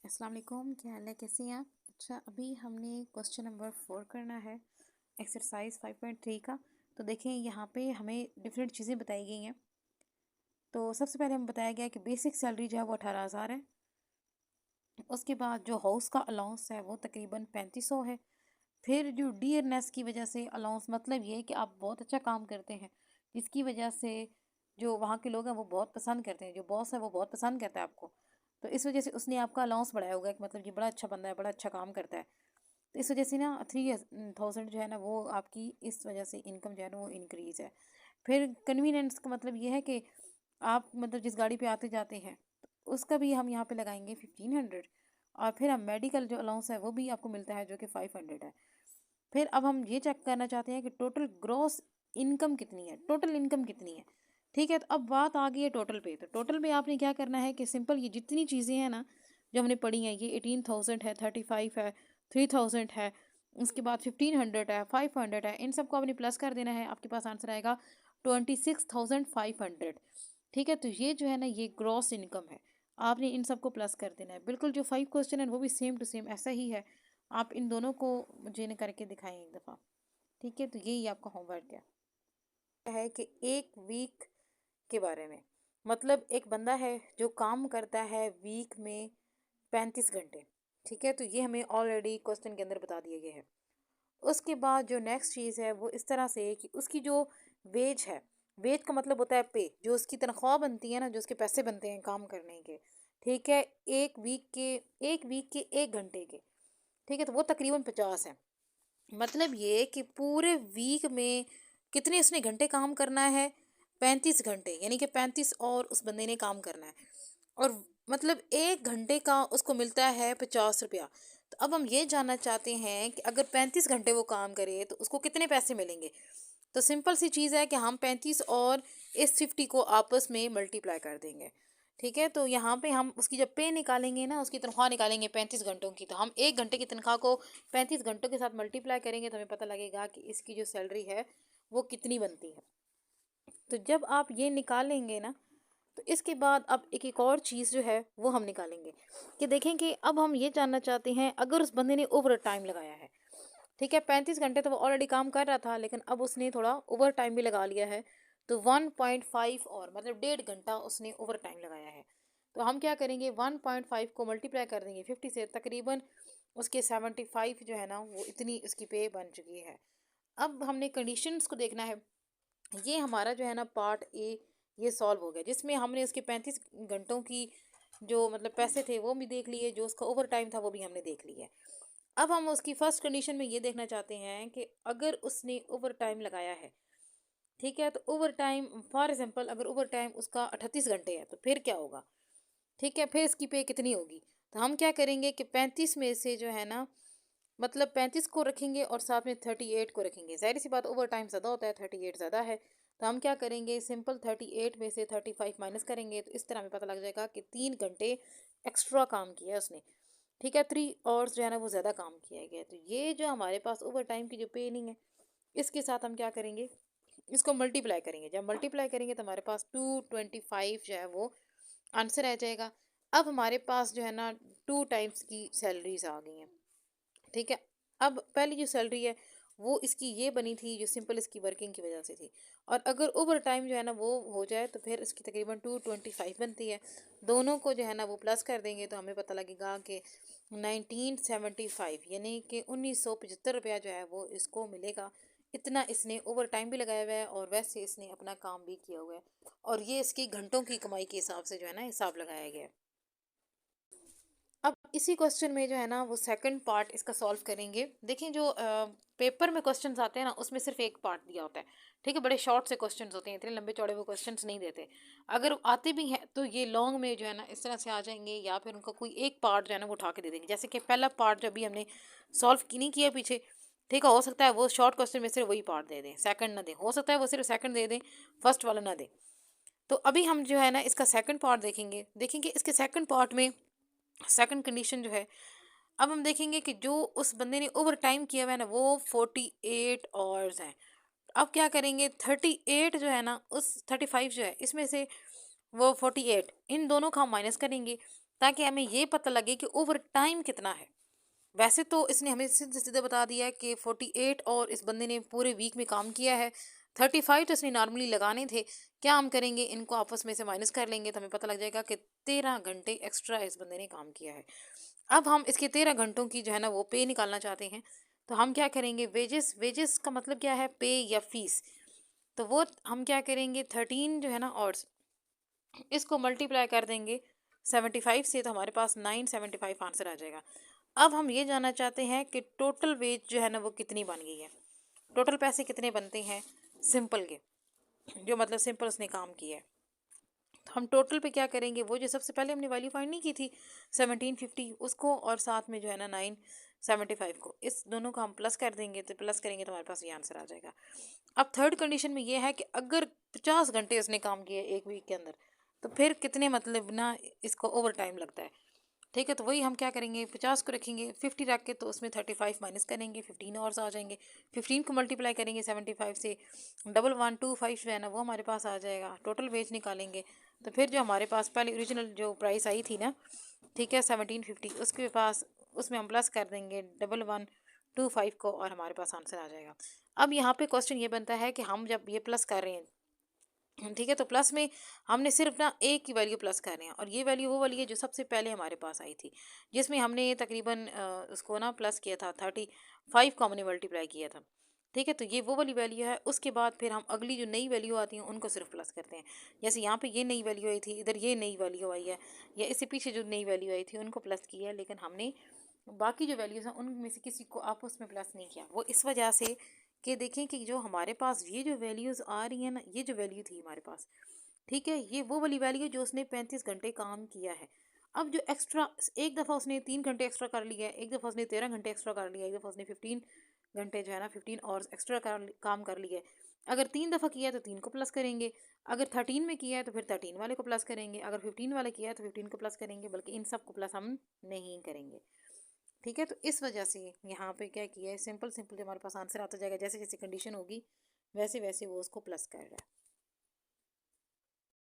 अस्सलाम वालेकुम, क्या हाल है, कैसे हैं आप? अच्छा, अभी हमने क्वेश्चन नंबर 4 करना है एक्सरसाइज 5.3 का। तो देखें यहाँ पे हमें डिफरेंट चीज़ें बताई गई हैं। तो सबसे पहले हमें बताया गया है कि बेसिक सैलरी जो है वो 18,000 है। उसके बाद जो हाउस का अलाउंस है वो तकरीबन 3500 है। फिर जो डियरनेस की वजह से अलाउंस, मतलब ये है कि आप बहुत अच्छा काम करते हैं जिसकी वजह से जो वहाँ के लोग हैं वो बहुत पसंद करते हैं, जो बॉस है वो बहुत पसंद करता है आपको। तो इस वजह से उसने आपका अलाउंस बढ़ाया होगा कि मतलब ये बड़ा अच्छा बंदा है, बड़ा अच्छा काम करता है। तो इस वजह से ना 3000 जो है ना वो आपकी इस वजह से इनकम जो है ना वो इंक्रीज़ है। फिर कन्वीनियंस का मतलब ये है कि आप मतलब जिस गाड़ी पे आते जाते हैं तो उसका भी हम यहाँ पे लगाएंगे 1500। और फिर हम मेडिकल जो अलाउंस है वो भी आपको मिलता है जो कि 500 है। फिर अब हम ये चेक करना चाहते हैं कि टोटल ग्रॉस इनकम कितनी है, टोटल इनकम कितनी है। ठीक है, तो अब बात आ गई है टोटल पे। तो टोटल पे आपने क्या करना है कि सिंपल ये जितनी चीज़ें हैं ना जो हमने पढ़ी हैं, ये 18,000 है, 35 है, 3000 है, उसके बाद 1500 है, 500 है, इन सबको आपने प्लस कर देना है। आपके पास आंसर आएगा 26,500। ठीक है, तो ये जो है ना ये ग्रॉस इनकम है। आपने इन सबको प्लस कर देना है। बिल्कुल जो 5 क्वेश्चन है वो भी सेम टू सेम ऐसा ही है। आप इन दोनों को मुझे न करके दिखाएं एक दफ़ा। ठीक है, तो यही आपका होमवर्क है कि एक वीक के बारे में, मतलब एक बंदा है जो काम करता है वीक में 35 घंटे। ठीक है, तो ये हमें ऑलरेडी क्वेश्चन के अंदर बता दिया गया है। उसके बाद जो नेक्स्ट चीज़ है वो इस तरह से है कि उसकी जो वेज है, वेज का मतलब होता है पे, जो उसकी तनख्वाह बनती है ना, जो उसके पैसे बनते हैं काम करने के। ठीक है, एक वीक के 1 घंटे के। ठीक है, तो वो तकरीबन 50 है। मतलब ये कि पूरे वीक में कितने उसने घंटे काम करना है, 35 घंटे, यानी कि 35 और उस बंदे ने काम करना है। और मतलब 1 घंटे का उसको मिलता है 50 रुपया। तो अब हम ये जानना चाहते हैं कि अगर 35 घंटे वो काम करे तो उसको कितने पैसे मिलेंगे। तो सिंपल सी चीज़ है कि हम 35 और इस 50 को आपस में मल्टीप्लाई कर देंगे। ठीक है, तो यहाँ पे हम उसकी जब पे निकालेंगे ना, उसकी तनख्वाह निकालेंगे 35 घंटों की, तो हम 1 घंटे की तनख्वाह को 35 घंटों के साथ मल्टीप्लाई करेंगे तो हमें पता लगेगा कि इसकी जो सैलरी है वो कितनी बनती है। तो जब आप ये निकालेंगे ना, तो इसके बाद अब एक और चीज़ जो है वो हम निकालेंगे कि देखें कि अब हम ये जानना चाहते हैं अगर उस बंदे ने ओवर टाइम लगाया है। ठीक है, 35 घंटे तो वो ऑलरेडी काम कर रहा था, लेकिन अब उसने थोड़ा ओवर टाइम भी लगा लिया है। तो 1.5 और मतलब 1.5 घंटा उसने ओवर टाइम लगाया है। तो हम क्या करेंगे, 1.5 को मल्टीप्लाई कर देंगे 50 से, तकरीबन उसके 75 जो है ना वो इतनी उसकी पे बन चुकी है। अब हमने कंडीशंस को देखना है। ये हमारा जो है ना पार्ट ए ये सॉल्व हो गया, जिसमें हमने उसके 35 घंटों की जो मतलब पैसे थे वो भी देख लिए, जो उसका ओवर टाइम था वो भी हमने देख लिया। अब हम उसकी फर्स्ट कंडीशन में ये देखना चाहते हैं कि अगर उसने ओवर टाइम लगाया है। ठीक है, तो ओवर टाइम फॉर एग्जांपल अगर ओवर टाइम उसका 38 घंटे है तो फिर क्या होगा। ठीक है, फिर इसकी पे कितनी होगी। तो हम क्या करेंगे कि 35 में से जो है ना, मतलब 35 को रखेंगे और साथ में 38 को रखेंगे। ज़ाहिर सी बात, ओवर टाइम ज़्यादा होता है, 38 ज़्यादा है। तो हम क्या करेंगे, सिंपल 38 में से 35 माइनस करेंगे तो इस तरह हमें पता लग जाएगा कि 3 घंटे एक्स्ट्रा काम किया है उसने। ठीक है, 3 आवर्स जो है ना वो ज़्यादा काम किया गया है। तो ये जो हमारे पास ओवर टाइम की जो पेनिंग है, इसके साथ हम क्या करेंगे, इसको मल्टीप्लाई करेंगे। जब मल्टीप्लाई करेंगे तो हमारे पास 225 जो है वो आंसर आ जाएगा। अब हमारे पास जो है ना 2 टाइम्स की सैलरीज आ गई हैं। ठीक है, अब पहली जो सैलरी है वो इसकी ये बनी थी जो सिंपल इसकी वर्किंग की वजह से थी। और अगर ओवर टाइम जो है ना वो हो जाए तो फिर इसकी तकरीबन 225 बनती है। दोनों को जो है ना वो प्लस कर देंगे तो हमें पता लगेगा कि 1975 यानी कि 1975 रुपया जो है वो इसको मिलेगा। इतना इसने ओवर टाइम भी लगाया हुआ है और वैसे इसने अपना काम भी किया हुआ है। और ये इसकी घंटों की कमाई के हिसाब से जो है ना हिसाब लगाया गया है। अब इसी क्वेश्चन में जो है ना वो सेकंड पार्ट इसका सॉल्व करेंगे। देखिए जो पेपर में क्वेश्चंस आते हैं ना उसमें सिर्फ एक पार्ट दिया होता है। ठीक है, बड़े शॉर्ट से क्वेश्चंस होते हैं, इतने लंबे चौड़े वो क्वेश्चंस नहीं देते। अगर आते भी हैं तो ये लॉन्ग में जो है ना इस तरह से आ जाएंगे, या फिर उनका कोई एक पार्ट जो है ना वो उठा के दे देंगे। जैसे कि पहला पार्ट जो अभी हमने सॉल्व की नहीं किया पीछे। ठीक है, हो सकता है वो शॉर्ट क्वेश्चन में सिर्फ वही पार्ट दे दें, सेकंड ना दें, हो सकता है वो सिर्फ सेकंड दे दें, फर्स्ट वाला ना दें। तो अभी हम जो है ना इसका सेकंड पार्ट देखेंगे। देखेंगे इसके सेकंड पार्ट में सेकंड कंडीशन जो है, अब हम देखेंगे कि जो उस बंदे ने ओवर टाइम किया हुआ है ना वो 48 आवर्स हैं। अब क्या करेंगे, 38 जो है ना उस 35 जो है इसमें से वो 48 इन दोनों का हम माइनस करेंगे। ताकि हमें ये पता लगे कि ओवर टाइम कितना है। वैसे तो इसने हमें सीधे सीधे बता दिया है कि 48 और इस बंदे ने पूरे वीक में काम किया है। 35 तो इसने नॉर्मली लगाने थे। क्या हम करेंगे, इनको आपस में से माइनस कर लेंगे तो हमें पता लग जाएगा कि 13 घंटे एक्स्ट्रा इस बंदे ने काम किया है। अब हम इसके 13 घंटों की जो है ना वो पे निकालना चाहते हैं। तो हम क्या करेंगे, वेजेस, वेजेस का मतलब क्या है, पे या फीस। तो वो हम क्या करेंगे, 13 जो है ना और इसको मल्टीप्लाई कर देंगे 75 से, तो हमारे पास 975 आंसर आ जाएगा। अब हम ये जानना चाहते हैं कि टोटल वेज जो है ना वो कितनी बन गई है, टोटल पैसे कितने बनते हैं सिंपल के, जो मतलब सिंपल उसने काम किया है। तो हम टोटल पे क्या करेंगे, वो जो सबसे पहले हमने वैल्यू फाइंड नहीं की थी 1750, उसको और साथ में जो है ना 975 को, इस दोनों को हम प्लस कर देंगे। तो प्लस करेंगे तो हमारे पास ये आंसर आ जाएगा। अब थर्ड कंडीशन में ये है कि अगर 50 घंटे उसने काम किया एक वीक के अंदर, तो फिर कितने मतलब ना इसको ओवर टाइम लगता है। ठीक है, तो वही हम क्या करेंगे, 50 को रखेंगे, 50 रख के तो उसमें 35 माइनस करेंगे, 15 और आ जाएंगे, 15 को मल्टीप्लाई करेंगे 75 से, 1125 जो है ना वो हमारे पास आ जाएगा। टोटल वेज निकालेंगे तो फिर जो हमारे पास पहले ओरिजिनल जो प्राइस आई थी ना, ठीक है 1750, उसके पास उसमें हम प्लस कर देंगे 1125 को और हमारे पास आंसर आ जाएगा। अब यहाँ पे क्वेश्चन ये बनता है कि हम जब ये प्लस कर रहे हैं, ठीक है, तो प्लस में हमने सिर्फ ना एक की वैल्यू प्लस कर रहे हैं, और ये वैल्यू वो वाली है जो सबसे पहले हमारे पास आई थी, जिसमें हमने तकरीबन उसको ना प्लस किया था 35 को हमने मल्टीप्लाई किया था। ठीक है, तो ये वो वाली वैल्यू है। उसके बाद फिर हम अगली जो नई वैल्यू आती हैं उनको सिर्फ प्लस करते हैं। जैसे यहाँ पे ये नई वैल्यू आई थी, इधर ये नई वैल्यू आई है, या इससे पीछे जो नई वैल्यू आई थी उनको प्लस किया है, लेकिन हमने बाकी जो वैल्यूज़ हैं उनमें से किसी को आपस में प्लस नहीं किया। वो इस वजह से कि देखें कि जो हमारे पास ये जो वैल्यूज़ आ रही हैं ना, ये जो वैल्यू थी हमारे पास, ठीक है, ये वो वाली वैल्यू जो उसने 35 घंटे काम किया है। अब जो एक्स्ट्रा, एक दफ़ा उसने 3 घंटे एक्स्ट्रा कर लिया है, एक दफ़ा उसने 13 घंटे एक्स्ट्रा कर लिया है, एक दफ़ा उसने 15 घंटे जो है ना 15 और एक्स्ट्रा काम कर लिया है। अगर 3 दफ़ा किया है तो 3 को प्लस करेंगे, अगर 13 में किया है तो फिर 13 वाले को प्लस करेंगे, अगर 15 वाले किया है तो 15 को प्लस करेंगे, बल्कि इन सब को प्लस हम नहीं करेंगे। ठीक है, तो इस वजह से यहाँ पे क्या किया है, सिंपल सिंपल जो हमारे पास आंसर आता जाएगा, जैसे जैसे कंडीशन होगी वैसे वैसे वो उसको प्लस कर रहा है।